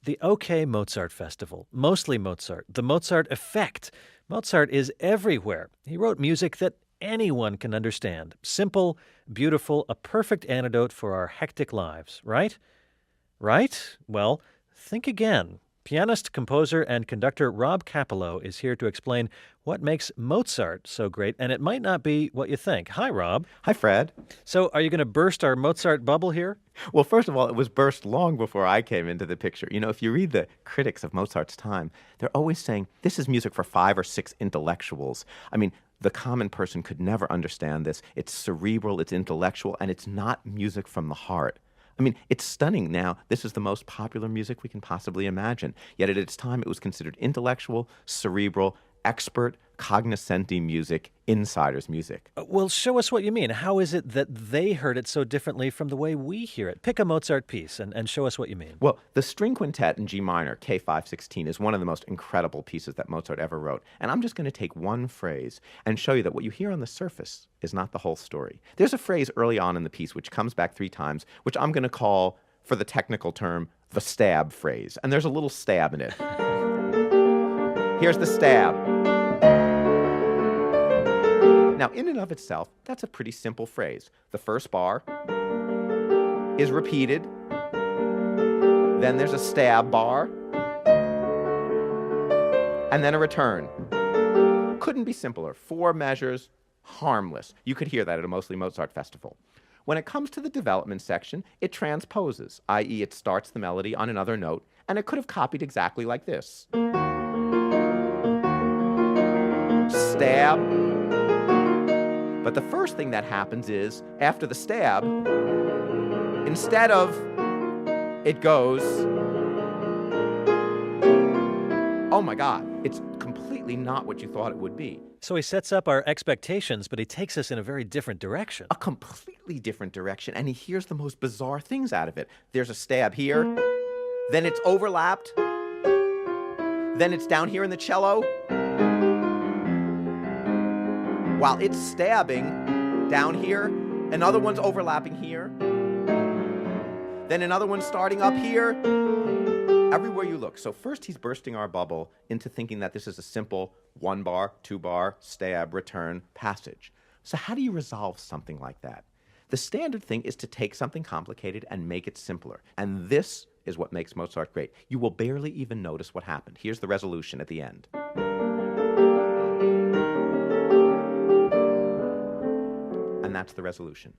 The OK Mozart Festival, mostly Mozart, the Mozart effect. Mozart is everywhere. He wrote music that anyone can understand. Simple, beautiful, a perfect antidote for our hectic lives, right? Right? Well, think again. Pianist, composer, and conductor Rob Kapilow is here to explain what makes Mozart so great, and it might not be what you think. Hi, Rob. Hi, Fred. So, are you going to burst our Mozart bubble here? Well, first of all, it was burst long before I came into the picture. You know, if you read the critics of Mozart's time, they're always saying, this is music for 5 or 6 intellectuals. I mean, the common person could never understand this. It's cerebral, it's intellectual, and it's not music from the heart. I mean, it's stunning now. This is the most popular music we can possibly imagine. Yet at its time, it was considered intellectual, cerebral, expert, cognoscenti music, insider's music. Well, show us what you mean. How is it that they heard it so differently from the way we hear it? Pick a Mozart piece and show us what you mean. Well, the string quintet in G minor, K516, is one of the most incredible pieces that Mozart ever wrote. And I'm just going to take one phrase and show you that what you hear on the surface is not the whole story. There's a phrase early on in the piece which comes back 3 times, which I'm going to call, for the technical term, the stab phrase. And there's a little stab in it. Here's the stab. Now, in and of itself, that's a pretty simple phrase. The first bar is repeated. Then there's a stab bar. And then a return. Couldn't be simpler. 4 measures, harmless. You could hear that at a mostly Mozart festival. When it comes to the development section, it transposes, i.e. it starts the melody on another note, and it could have copied exactly like this. Stab. But the first thing that happens is, after the stab, instead of it goes, oh my God, it's completely not what you thought it would be. So he sets up our expectations, but he takes us in a very different direction. A completely different direction, and he hears the most bizarre things out of it. There's a stab here, then it's overlapped, then it's down here in the cello, while it's stabbing down here, another one's overlapping here, then another one's starting up here, everywhere you look. So first he's bursting our bubble into thinking that this is a simple 1 bar, 2 bar, stab, return, passage. So how do you resolve something like that? The standard thing is to take something complicated and make it simpler. And this is what makes Mozart great. You will barely even notice what happened. Here's the resolution at the end. And that's the resolution.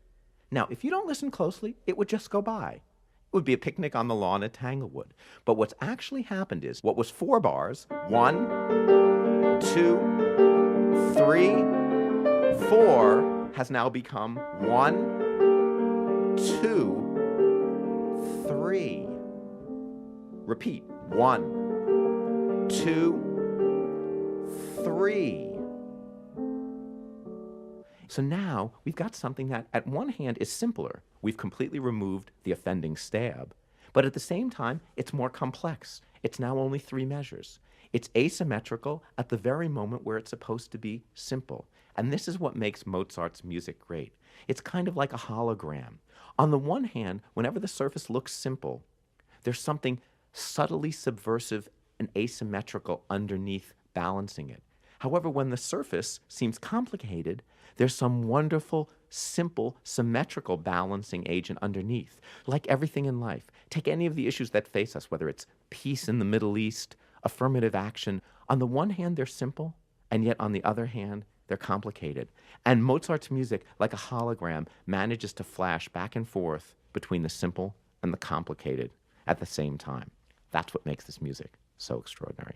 Now, if you don't listen closely, it would just go by. It would be a picnic on the lawn at Tanglewood. But what's actually happened is, what was 4 bars, 1, 2, 3, 4, has now become 1, 2, 3. Repeat. 1, 2, 3. So now we've got something that at one hand is simpler. We've completely removed the offending stab. But at the same time, it's more complex. It's now only 3 measures. It's asymmetrical at the very moment where it's supposed to be simple. And this is what makes Mozart's music great. It's kind of like a hologram. On the one hand, whenever the surface looks simple, there's something subtly subversive and asymmetrical underneath balancing it. However, when the surface seems complicated, there's some wonderful, simple, symmetrical balancing agent underneath. Like everything in life. Take any of the issues that face us, whether it's peace in the Middle East, affirmative action. On the one hand, they're simple, and yet on the other hand, they're complicated. And Mozart's music, like a hologram, manages to flash back and forth between the simple and the complicated at the same time. That's what makes this music so extraordinary.